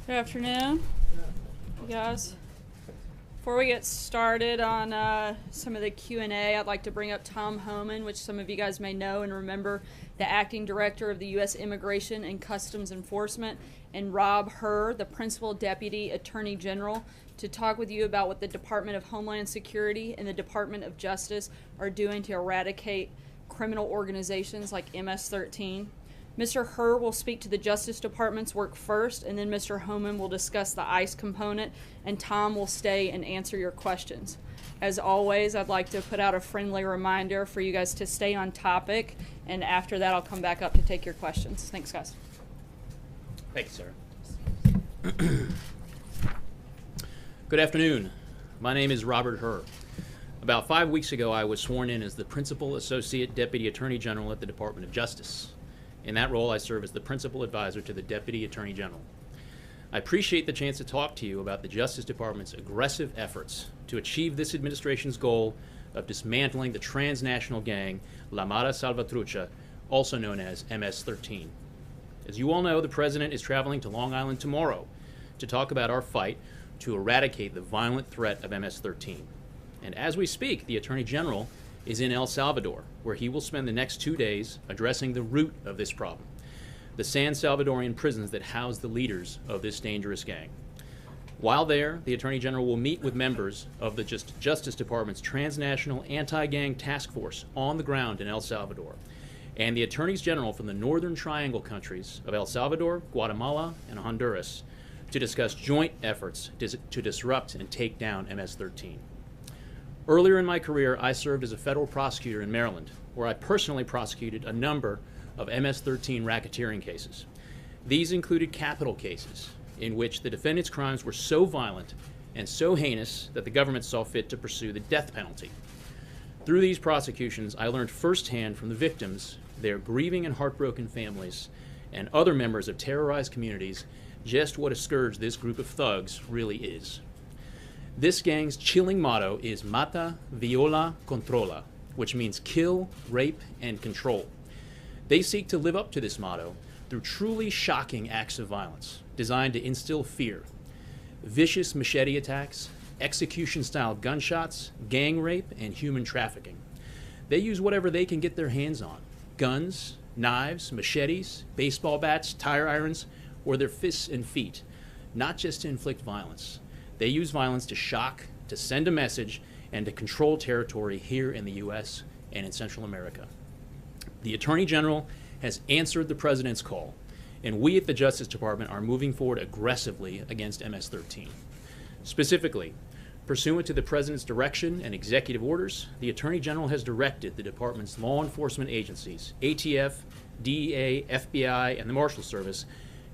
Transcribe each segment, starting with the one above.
Good afternoon, you guys. Before we get started on some of the Q&A, I'd like to bring up Tom Homan, which some of you guys may know and remember, the Acting Director of the U.S. Immigration and Customs Enforcement, and Rob Hur, the Principal Deputy Attorney General, to talk with you about what the Department of Homeland Security and the Department of Justice are doing to eradicate criminal organizations like MS-13. Mr. Hur will speak to the Justice Department's work first, and then Mr. Homan will discuss the ICE component, and Tom will stay and answer your questions. As always, I'd like to put out a friendly reminder for you guys to stay on topic, and after that I'll come back up to take your questions. Thanks, guys. Thank you, Sarah. Good afternoon. My name is Robert Hur. About 5 weeks ago, I was sworn in as the Principal Associate Deputy Attorney General at the Department of Justice. In that role, I serve as the Principal Advisor to the Deputy Attorney General. I appreciate the chance to talk to you about the Justice Department's aggressive efforts to achieve this administration's goal of dismantling the transnational gang La Mara Salvatrucha, also known as MS-13. As you all know, the President is traveling to Long Island tomorrow to talk about our fight to eradicate the violent threat of MS-13. And as we speak, the Attorney General is in El Salvador, where he will spend the next 2 days addressing the root of this problem, the San Salvadorian prisons that house the leaders of this dangerous gang. While there, the Attorney General will meet with members of the Justice Department's Transnational Anti-Gang Task Force on the ground in El Salvador, and the Attorneys General from the Northern Triangle countries of El Salvador, Guatemala, and Honduras to discuss joint efforts to disrupt and take down MS-13. Earlier in my career, I served as a federal prosecutor in Maryland, where I personally prosecuted a number of MS-13 racketeering cases. These included capital cases in which the defendants' crimes were so violent and so heinous that the government saw fit to pursue the death penalty. Through these prosecutions, I learned firsthand from the victims, their grieving and heartbroken families, and other members of terrorized communities just what a scourge this group of thugs really is. This gang's chilling motto is Mata, Viola, Controla, which means kill, rape, and control. They seek to live up to this motto through truly shocking acts of violence designed to instill fear. Vicious machete attacks, execution-style gunshots, gang rape, and human trafficking. They use whatever they can get their hands on: guns, knives, machetes, baseball bats, tire irons, or their fists and feet, not just to inflict violence. They use violence to shock, to send a message, and to control territory here in the U.S. and in Central America. The Attorney General has answered the President's call, and we at the Justice Department are moving forward aggressively against MS-13. Specifically, pursuant to the President's direction and executive orders, the Attorney General has directed the Department's law enforcement agencies, ATF, DEA, FBI, and the Marshal Service,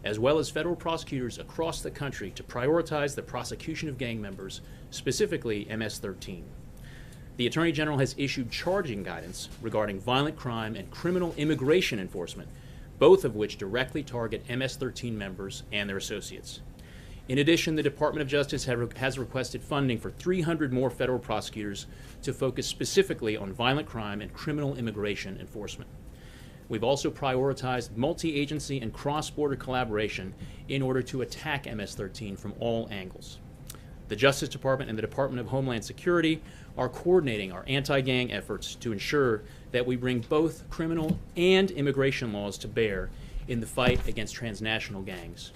as well as federal prosecutors across the country, to prioritize the prosecution of gang members, specifically MS-13. The Attorney General has issued charging guidance regarding violent crime and criminal immigration enforcement, both of which directly target MS-13 members and their associates. In addition, the Department of Justice has requested funding for 300 more federal prosecutors to focus specifically on violent crime and criminal immigration enforcement. We've also prioritized multi-agency and cross-border collaboration in order to attack MS-13 from all angles. The Justice Department and the Department of Homeland Security are coordinating our anti-gang efforts to ensure that we bring both criminal and immigration laws to bear in the fight against transnational gangs.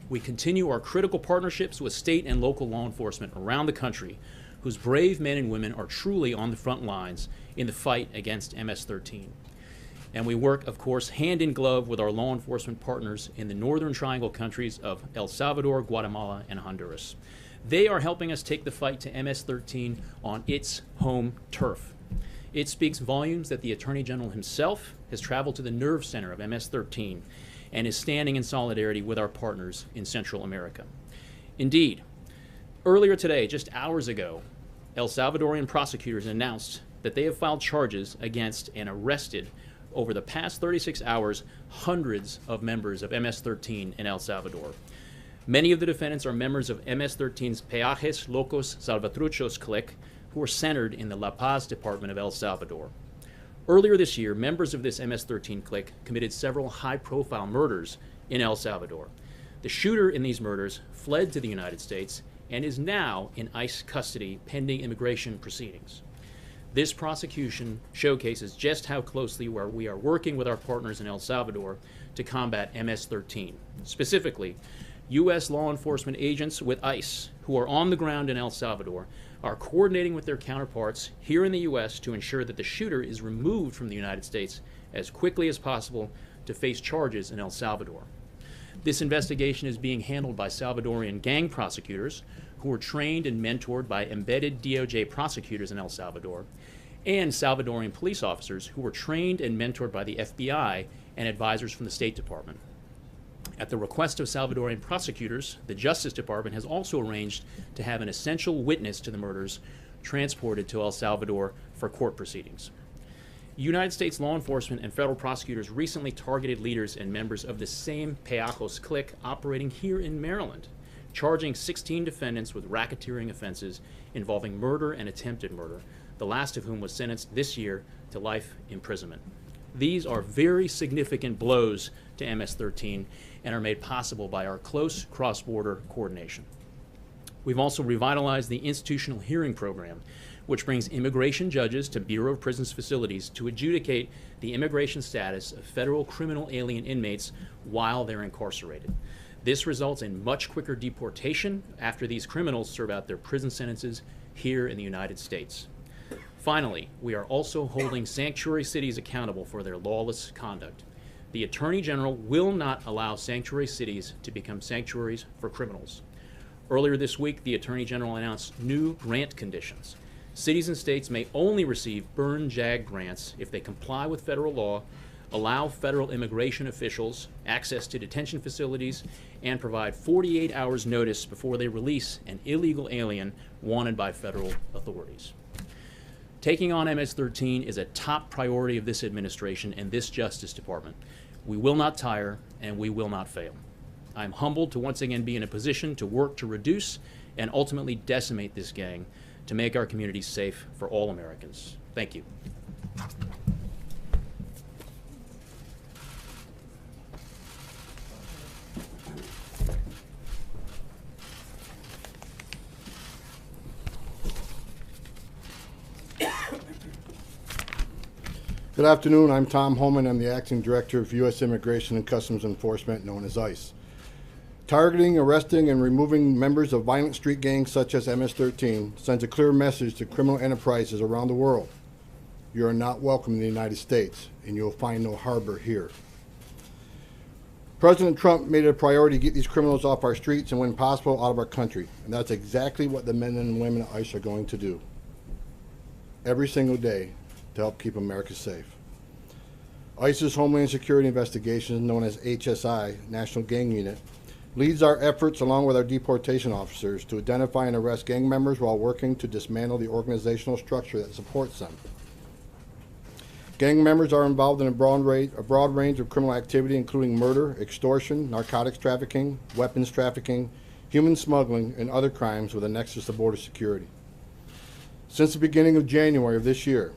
We continue our critical partnerships with state and local law enforcement around the country, whose brave men and women are truly on the front lines in the fight against MS-13. And we work, of course, hand in glove with our law enforcement partners in the Northern Triangle countries of El Salvador, Guatemala, and Honduras. They are helping us take the fight to MS-13 on its home turf. It speaks volumes that the Attorney General himself has traveled to the nerve center of MS-13 and is standing in solidarity with our partners in Central America. Indeed, earlier today, just hours ago, El Salvadorian prosecutors announced that they have filed charges against and arrested over the past 36 hours hundreds of members of MS-13 in El Salvador. Many of the defendants are members of MS-13's Peajes Locos Salvatruchos clique, who are centered in the La Paz department of El Salvador. Earlier this year, members of this MS-13 clique committed several high-profile murders in El Salvador. The shooter in these murders fled to the United States and is now in ICE custody pending immigration proceedings. This prosecution showcases just how closely we are working with our partners in El Salvador to combat MS-13. Specifically, U.S. law enforcement agents with ICE who are on the ground in El Salvador are coordinating with their counterparts here in the U.S. to ensure that the shooter is removed from the United States as quickly as possible to face charges in El Salvador. This investigation is being handled by Salvadorian gang prosecutors who were trained and mentored by embedded DOJ prosecutors in El Salvador, and Salvadorian police officers who were trained and mentored by the FBI and advisors from the State Department. At the request of Salvadorian prosecutors, the Justice Department has also arranged to have an essential witness to the murders transported to El Salvador for court proceedings. United States law enforcement and federal prosecutors recently targeted leaders and members of the same Payacos clique operating here in Maryland, charging 16 defendants with racketeering offenses involving murder and attempted murder, the last of whom was sentenced this year to life imprisonment. These are very significant blows to MS-13 and are made possible by our close cross-border coordination. We've also revitalized the institutional hearing program, which brings immigration judges to Bureau of Prisons facilities to adjudicate the immigration status of federal criminal alien inmates while they're incarcerated. This results in much quicker deportation after these criminals serve out their prison sentences here in the United States. Finally, we are also holding sanctuary cities accountable for their lawless conduct. The Attorney General will not allow sanctuary cities to become sanctuaries for criminals. Earlier this week, the Attorney General announced new grant conditions. Cities and states may only receive burn-jag grants if they comply with federal law, allow federal immigration officials access to detention facilities, and provide 48 hours notice before they release an illegal alien wanted by federal authorities. Taking on MS-13 is a top priority of this administration and this Justice Department. We will not tire, and we will not fail. I'm humbled to once again be in a position to work to reduce and ultimately decimate this gang to make our communities safe for all Americans. Thank you. Good afternoon. I'm Tom Homan. I'm the Acting Director of U.S. Immigration and Customs Enforcement, known as ICE. Targeting, arresting, and removing members of violent street gangs such as MS-13 sends a clear message to criminal enterprises around the world. You are not welcome in the United States, and you will find no harbor here. President Trump made it a priority to get these criminals off our streets and, when possible, out of our country. And that's exactly what the men and women at ICE are going to do every single day to help keep America safe. ICE's Homeland Security Investigations, known as HSI, National Gang Unit, leads our efforts along with our deportation officers to identify and arrest gang members while working to dismantle the organizational structure that supports them. Gang members are involved in a broad range of criminal activity, including murder, extortion, narcotics trafficking, weapons trafficking, human smuggling, and other crimes with a nexus to border security. Since the beginning of January of this year,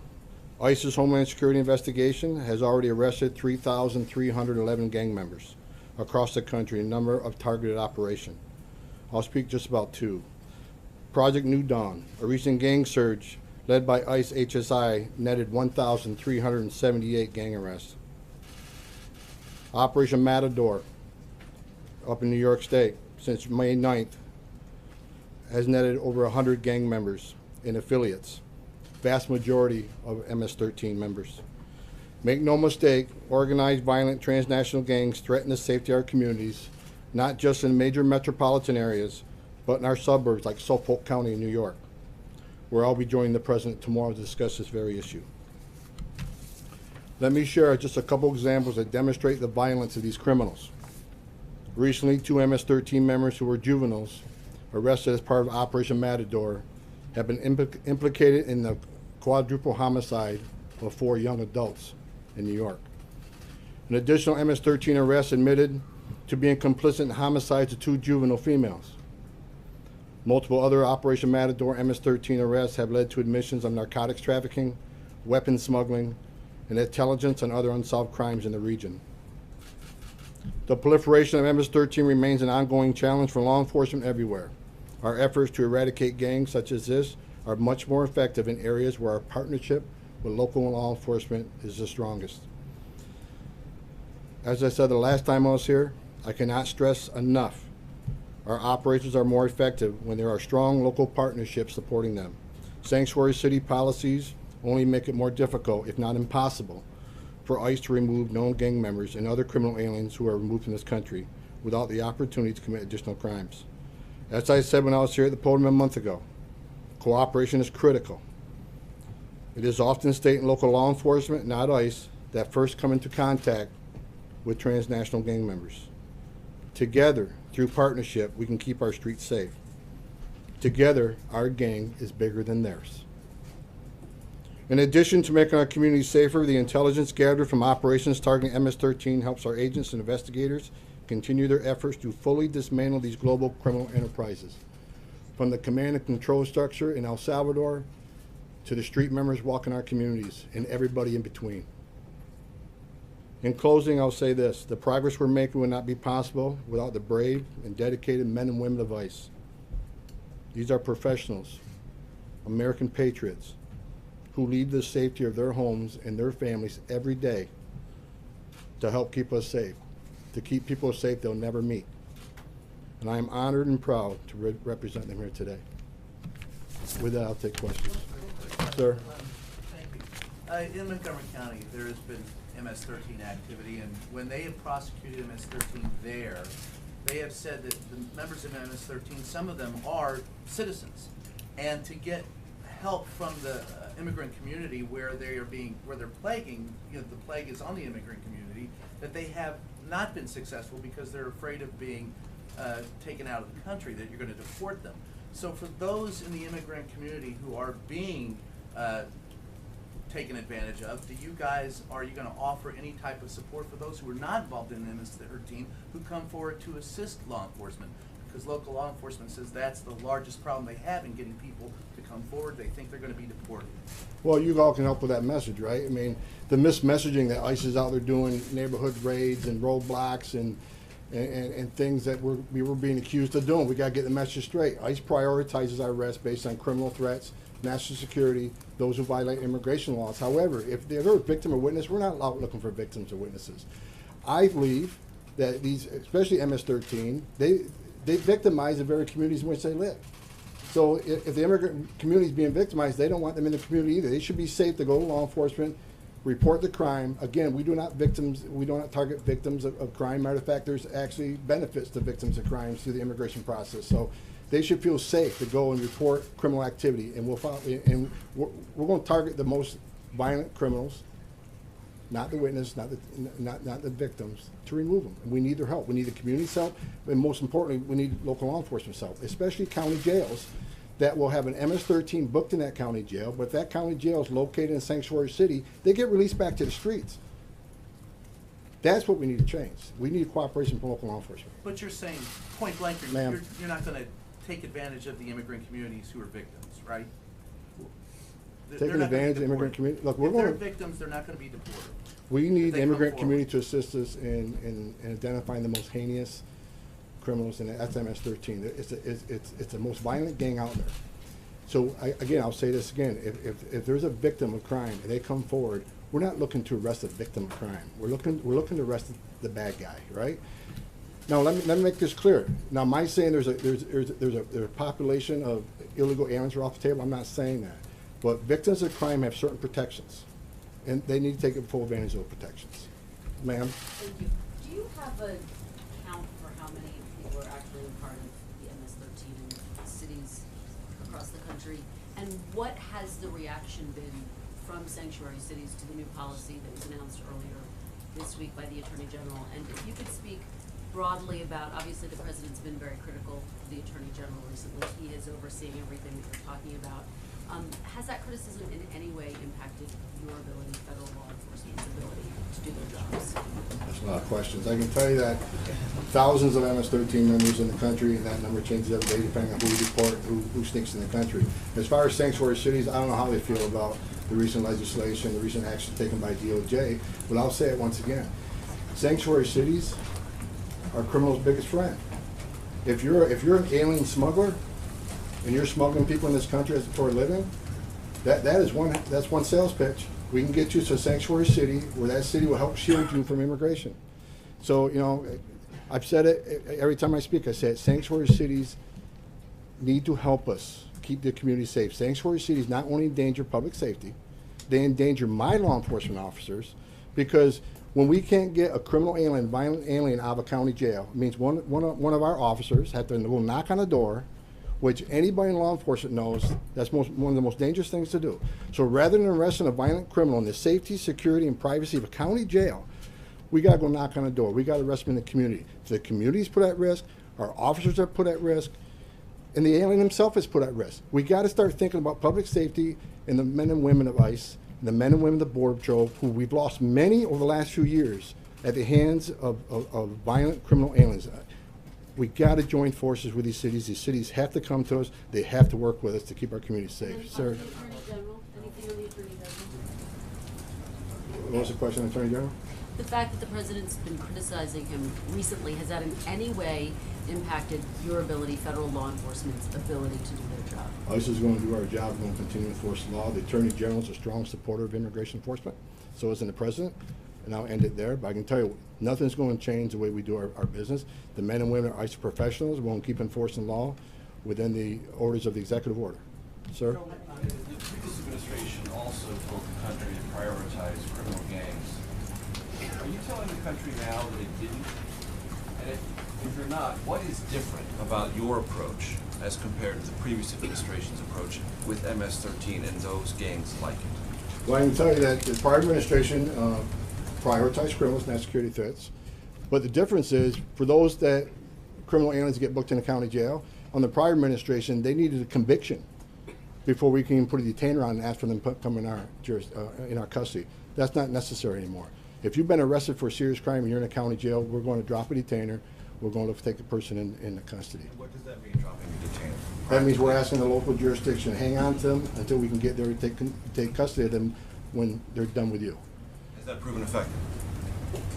ICE's Homeland Security Investigation has already arrested 3,311 gang members across the country in a number of targeted operations. I'll speak just about two. Project New Dawn, a recent gang surge led by ICE HSI, netted 1,378 gang arrests. Operation Matador, up in New York State, since May 9th, has netted over 100 gang members and affiliates, vast majority of MS-13 members. Make no mistake, organized violent transnational gangs threaten the safety of our communities, not just in major metropolitan areas, but in our suburbs like Suffolk County in New York, where I'll be joining the President tomorrow to discuss this very issue. Let me share just a couple examples that demonstrate the violence of these criminals. Recently, 2 MS-13 members who were juveniles, arrested as part of Operation Matador, have been implicated in the quadruple homicide of 4 young adults in New York. An additional MS-13 arrest admitted to being complicit in homicides of 2 juvenile females. Multiple other Operation Matador MS-13 arrests have led to admissions of narcotics trafficking, weapons smuggling, and intelligence and other unsolved crimes in the region. The proliferation of MS-13 remains an ongoing challenge for law enforcement everywhere. Our efforts to eradicate gangs such as this are much more effective in areas where our partnership with local law enforcement is the strongest. As I said the last time I was here, I cannot stress enough. Our operations are more effective when there are strong local partnerships supporting them. Sanctuary city policies only make it more difficult, if not impossible, for ICE to remove known gang members and other criminal aliens who are removed from this country without the opportunity to commit additional crimes. As I said when I was here at the podium a month ago, cooperation is critical. It is often state and local law enforcement, not ICE, that first come into contact with transnational gang members. Together, through partnership, we can keep our streets safe. Together, our gang is bigger than theirs. In addition to making our communities safer, the intelligence gathered from operations targeting MS-13 helps our agents and investigators continue their efforts to fully dismantle these global criminal enterprises. From the command and control structure in El Salvador to the street members walking our communities and everybody in between. In closing, I'll say this: the progress we're making would not be possible without the brave and dedicated men and women of ICE. These are professionals, American patriots, who leave the safety of their homes and their families every day to help keep us safe, to keep people safe they'll never meet. And I am honored and proud to represent them here today. With that, I'll take questions. Sir? Thank you. In Montgomery County, there has been MS-13 activity, and when they have prosecuted MS-13 there, they have said that the members of MS-13, some of them are citizens, and to get help from the immigrant community where they're plaguing, the plague is on the immigrant community, that they have not been successful because they're afraid of being taken out of the country, that you're going to deport them. So for those in the immigrant community who are being taken advantage of, are you going to offer any type of support for those who are not involved in MS-13 who come forward to assist law enforcement? Because local law enforcement says that's the largest problem they have in getting people to come forward. They think they're going to be deported. Well, you all can help with that message, right? I mean, the mismessaging that ICE is out there doing, neighborhood raids and roadblocks and things that we were being accused of doing. We got to get the message straight. ICE prioritizes our arrests based on criminal threats, national security, those who violate immigration laws. However, if they're a victim or witness, we're not out looking for victims or witnesses. I believe that these, especially MS-13, they victimize the very communities in which they live. So if the immigrant community is being victimized, they don't want them in the community either. They should be safe to go to law enforcement, report the crime. Again, we do not target victims of crime. Matter of fact, there's actually benefits to victims of crimes through the immigration process. So they should feel safe to go and report criminal activity, and we're going to target the most violent criminals, not the witness, not the victims, to remove them. And we need their help. We need the community's help, and most importantly, we need local law enforcement's help, especially county jails that will have an MS-13 booked in that county jail, but if that county jail is located in Sanctuary City, they get released back to the streets. That's what we need to change. We need cooperation from local law enforcement. But you're saying, point blank, you're not going to take advantage of the immigrant communities who are victims, right? Taking advantage of the immigrant community. Look, if they're victims, they're not going to be deported. We need the immigrant community to assist us in identifying the most heinous criminals, and that's MS-13. It's the most violent gang out there. So again, I'll say this again: if there's a victim of crime and they come forward, we're not looking to arrest a victim of crime. We're looking to arrest the bad guy, right? Now let me make this clear. Now, am I saying there's a population of illegal aliens are off the table? I'm not saying that. But victims of crime have certain protections, and they need to take full advantage of those protections. Ma'am? Thank you. Do you have a count for how many people are actually a part of the MS-13 in cities across the country? And what has the reaction been from sanctuary cities to the new policy that was announced earlier this week by the Attorney General? And if you could speak broadly about, obviously the President's been very critical of the Attorney General recently. He is overseeing everything that you're talking about. Has that criticism in any way impacted your ability, federal law enforcement's ability to do their jobs? That's a lot of questions. I can tell you that thousands of MS-13 members in the country, and that number changes every day depending on who we deport, who sneaks in the country. As far as sanctuary cities, I don't know how they feel about the recent legislation, the recent action taken by DOJ, but I'll say it once again. Sanctuary cities our criminal's biggest friend. If you're an alien smuggler and you're smuggling people in this country for a living, that's one sales pitch. We can get you to a sanctuary city where that city will help shield you from immigration. So, you know, I've said it every time I speak. I say it, sanctuary cities need to help us keep the community safe. Sanctuary cities not only endanger public safety, they endanger my law enforcement officers, because when we can't get a criminal alien, violent alien out of a county jail, it means one of our officers have to go knock on a door, which anybody in law enforcement knows that's one of the most dangerous things to do. So rather than arresting a violent criminal in the safety, security, and privacy of a county jail, we got to go knock on a door. We got to arrest them in the community. If the community's put at risk, our officers are put at risk, and the alien himself is put at risk. We got to start thinking about public safety and the men and women of ICE, and the men and women of the Border Patrol, who we've lost many over the last few years at the hands of violent criminal aliens. We got to join forces with these cities. These cities have to come to us. They have to work with us to keep our community safe. Sir? Attorney General, anything on the Attorney General? What was the question, Attorney General? The fact that the president's been criticizing him recently, has that in any way impacted your ability, federal law enforcement's ability to do their job? ICE is going to do our job. We're going to continue to enforce the law. The Attorney General is a strong supporter of immigration enforcement. So isn't the President. And I'll end it there. But I can tell you, nothing's going to change the way we do our business. The men and women are ICE professionals. We're going to keep enforcing law within the orders of the executive order. Sir? The previous administration also told the country to prioritize criminal gangs. Are you telling the country now that it didn't? And if you're not, what is different about your approach as compared to the previous administration's approach with MS-13 and those gangs like it? Well, I can tell you that the prior administration prioritized criminals, not security threats. But the difference is, for those that criminal aliens get booked in a county jail, on the prior administration, they needed a conviction before we can put a detainer on and ask for them to come in our custody. That's not necessary anymore. If you've been arrested for a serious crime and you're in a county jail, we're going to drop a detainer. We're going to take the person in custody. What does that mean, dropping a detainer? That means we're asking the local jurisdiction to hang on to them until we can get there to take custody of them when they're done with you. Has that proven effective?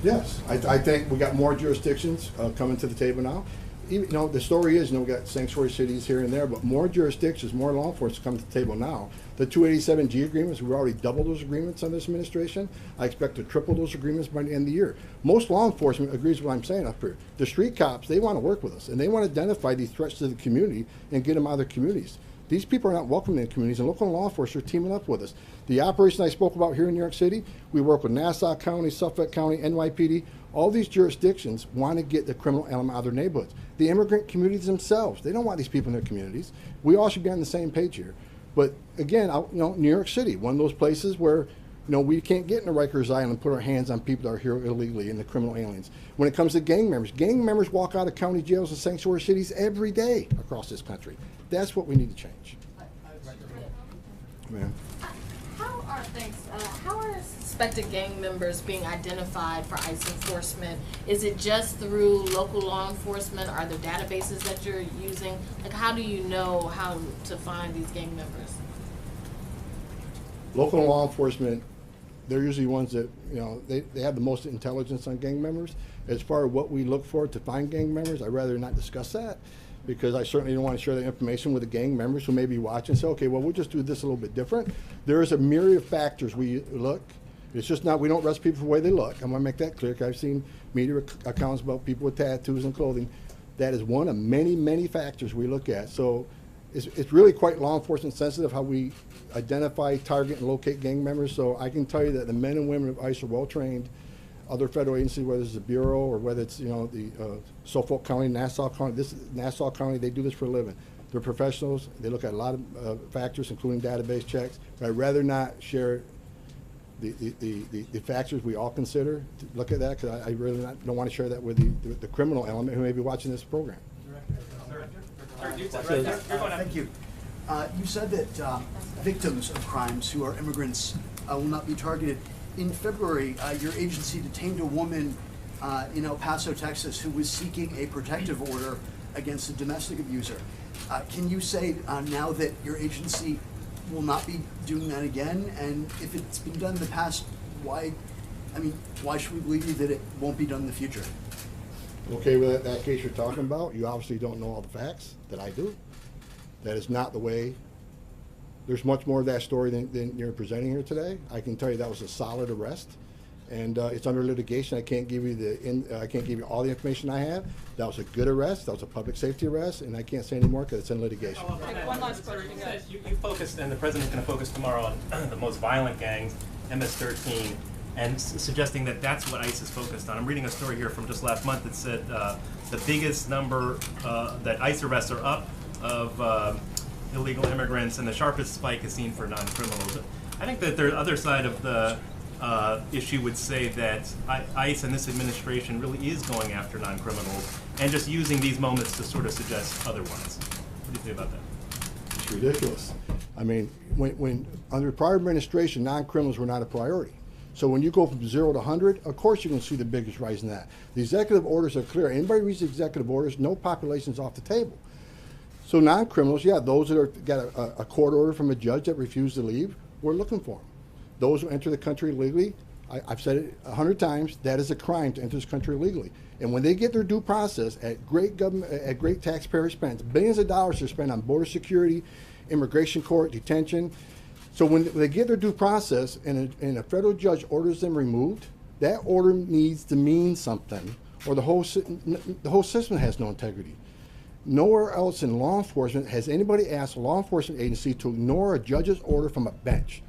Yes, I think we got more jurisdictions coming to the table now. Even, you know, the story is, we got sanctuary cities here and there, but more jurisdictions, more law enforcement come to the table now. The 287G agreements, we've already doubled those agreements on this administration. I expect to triple those agreements by the end of the year. Most law enforcement agrees with what I'm saying up here. The street cops, they want to work with us, and they want to identify these threats to the community and get them out of their communities. These people are not welcome in the communities, and local law enforcement are teaming up with us. The operation I spoke about here in New York City, we work with Nassau County, Suffolk County, NYPD. All these jurisdictions want to get the criminal element out of their neighborhoods. The immigrant communities themselves, they don't want these people in their communities. We all should be on the same page here. But again, New York City, one of those places where we can't get into Rikers Island and put our hands on people that are here illegally and the criminal aliens. When it comes to gang members walk out of county jails and sanctuary cities every day across this country. That's what we need to change. Man. How are suspected gang members being identified for ICE enforcement? Is it just through local law enforcement? Are there databases that you're using? Like, how do you know how to find these gang members? Local law enforcement, they're usually ones that, they have the most intelligence on gang members. As far as what we look for to find gang members, I'd rather not discuss that, because I certainly don't want to share that information with the gang members who may be watching and say, okay, well, we'll just do this a little bit different. There is a myriad of factors we look. It's just not, we don't arrest people for the way they look. I'm going to make that clear, because I've seen media accounts about people with tattoos and clothing. That is one of many, many factors we look at. So it's really quite law enforcement sensitive how we identify, target, and locate gang members. So I can tell you that the men and women of ICE are well trained. Other federal agencies, whether it's the Bureau or whether it's the Suffolk County, Nassau County, Nassau County, they do this for a living. They're professionals. They look at a lot of factors, including database checks. But I'd rather not share the factors we all consider to look at that, because I really don't want to share that with the criminal element who may be watching this program. Thank you. You said that victims of crimes who are immigrants will not be targeted. In February, your agency detained a woman in El Paso, Texas, who was seeking a protective order against a domestic abuser. Can you say now that your agency will not be doing that again? And if it's been done in the past, why should we believe you that it won't be done in the future? Okay, with that case you're talking about, you obviously don't know all the facts that I do. That is not the way. There's much more of that story than you're presenting here today. I can tell you that was a solid arrest, and it's under litigation. I can't give you I can't give you all the information I have. That was a good arrest. That was a public safety arrest, and I can't say any more because it's in litigation. Take one last question, guys. You focused, and the president's going to focus tomorrow on the most violent gangs, MS-13, and suggesting that that's what ICE is focused on. I'm reading a story here from just last month that said the biggest number that ICE arrests are up of illegal immigrants, and the sharpest spike is seen for non-criminals. I think that the other side of the issue would say that ICE and this administration really is going after non-criminals and just using these moments to sort of suggest otherwise. What do you think about that? It's ridiculous. I mean, when under prior administration, non-criminals were not a priority. So when you go from 0 to 100, of course you're going to see the biggest rise in that. The executive orders are clear. Anybody reads the executive orders, no population's off the table. So non-criminals, yeah, those that are got a court order from a judge that refused to leave, we're looking for them. Those who enter the country illegally, I've said it 100 times, that is a crime to enter this country illegally. And when they get their due process at great government, at great taxpayer expense, billions of dollars are spent on border security, immigration court, detention. So when they get their due process and a federal judge orders them removed, that order needs to mean something, or the whole system has no integrity. Nowhere else in law enforcement has anybody asked a law enforcement agency to ignore a judge's order from a bench.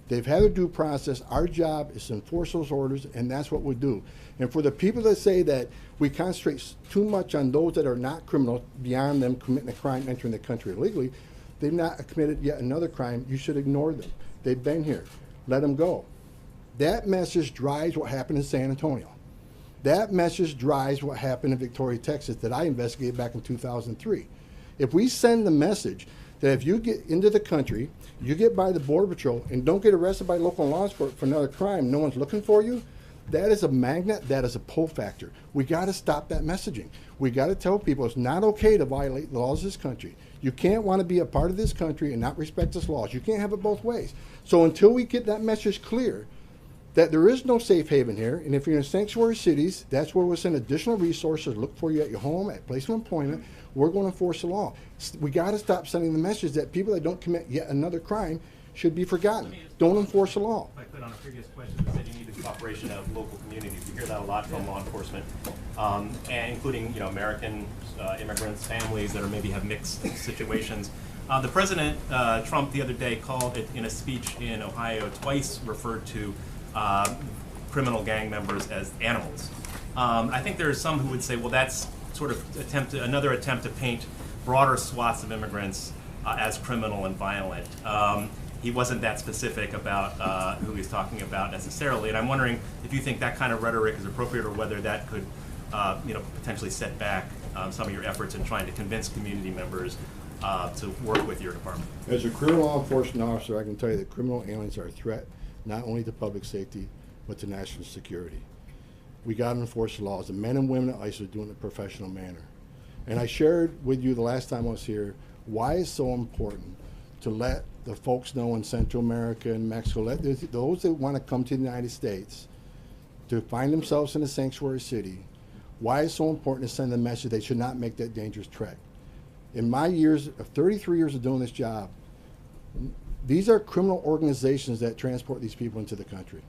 They've had their due process. Our job is to enforce those orders, and that's what we do. And for the people that say that we concentrate too much on those that are not criminals beyond them committing a crime entering the country illegally, they've not committed yet another crime. You should ignore them. They've been here. Let them go. That message drives what happened in San Antonio. That message drives what happened in Victoria, Texas, that I investigated back in 2003. If we send the message that if you get into the country, you get by the Border Patrol and don't get arrested by local law enforcement for another crime, no one's looking for you, that is a magnet, that is a pull factor. We got to stop that messaging. We got to tell people it's not okay to violate the laws of this country. You can't want to be a part of this country and not respect its laws. You can't have it both ways. So until we get that message clear, that there is no safe haven here, and if you're in sanctuary cities, that's where we'll send additional resources, look for you at your home, at place of employment. We're going to enforce the law. We got to stop sending the message that people that don't commit yet another crime should be forgotten. Don't enforce the law. If I could, on a previous question, you said you need the cooperation of local communities. You hear that a lot from law enforcement, and including American immigrants, families that are maybe have mixed situations. The President, Trump, the other day called it in a speech in Ohio, twice referred to criminal gang members as animals. I think there are some who would say, well, that's sort of another attempt to paint broader swaths of immigrants as criminal and violent. He wasn't that specific about who he's talking about necessarily, and I'm wondering if you think that kind of rhetoric is appropriate, or whether that could potentially set back some of your efforts in trying to convince community members to work with your department. As a career law enforcement officer, I can tell you that criminal aliens are a threat not only to public safety, but to national security. We got to enforce the laws. The men and women at ICE are doing it in a professional manner. And I shared with you the last time I was here why it's so important to let the folks know in Central America and Mexico, let those that want to come to the United States to find themselves in a sanctuary city, why it's so important to send the message they should not make that dangerous trek. In my years, 33 years of doing this job, these are criminal organizations that transport these people into the country.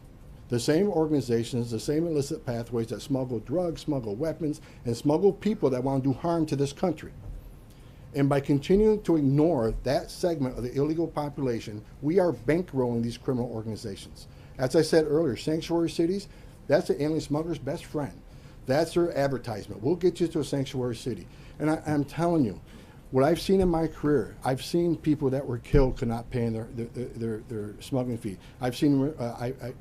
The same organizations, the same illicit pathways that smuggle drugs, smuggle weapons, and smuggle people that want to do harm to this country. And by continuing to ignore that segment of the illegal population, we are bankrolling these criminal organizations. As I said earlier, sanctuary cities, that's the alien smuggler's best friend. That's their advertisement. We'll get you to a sanctuary city. And I'm telling you, what I've seen in my career, I've seen people that were killed could not pay their smuggling fee. I've seen,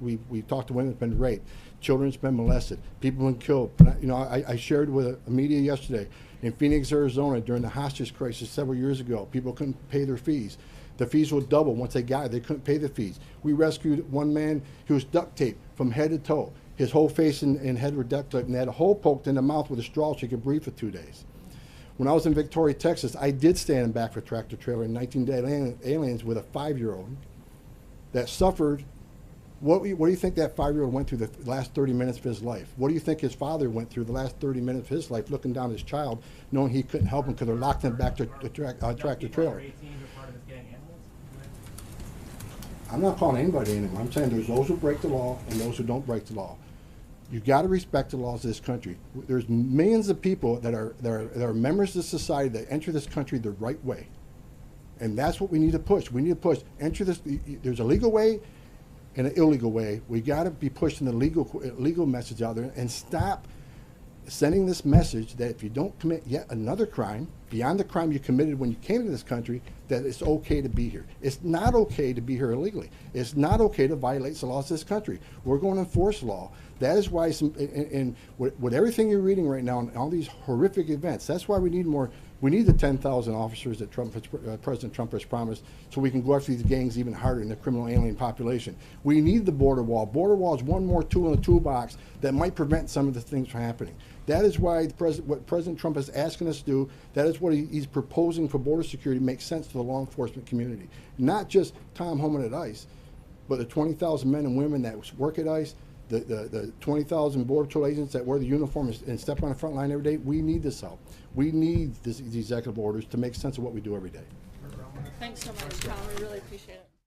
we talked to women that have been raped, children's been molested, people have been killed. I shared with a media yesterday in Phoenix, Arizona, during the hostage crisis several years ago, people couldn't pay their fees. The fees would double once they got it. They couldn't pay the fees. We rescued one man who was duct taped from head to toe. His whole face and head were duct taped, and had a hole poked in the mouth with a straw so he could breathe for 2 days. When I was in Victoria, Texas, I did stand in back of a tractor trailer in 19 Dead Aliens with a 5-year-old that suffered What do you think that 5-year-old went through the last 30 minutes of his life? What do you think his father went through the last 30 minutes of his life, looking down his child, knowing he couldn't help him because they're locked him back to the tractor trailer? I'm not calling anybody anymore. I'm saying there's those who break the law and those who don't break the law. You got to respect the laws of this country. There's millions of people that are members of society that enter this country the right way, and that's what we need to push. We need to push. Enter this. There's a legal way and an illegal way. We got to be pushing the legal message out there and stop sending this message that if you don't commit yet another crime beyond the crime you committed when you came to this country, that it's okay to be here. It's not okay to be here illegally. It's not okay to violate the laws of this country. We're going to enforce law. That is why, with everything you're reading right now and all these horrific events, that's why we need more. We need the 10,000 officers that President Trump has promised, so we can go after these gangs even harder in the criminal alien population. We need the border wall. Border wall is one more tool in the toolbox that might prevent some of the things from happening. That is why what President Trump is asking us to do, that is what he's proposing for border security, makes sense to the law enforcement community. Not just Tom Homan at ICE, but the 20,000 men and women that work at ICE, the 20,000 Border Patrol agents that wear the uniform and step on the front line every day. We need this help. We need these executive orders to make sense of what we do every day. Thanks so much, Tom. We really appreciate it.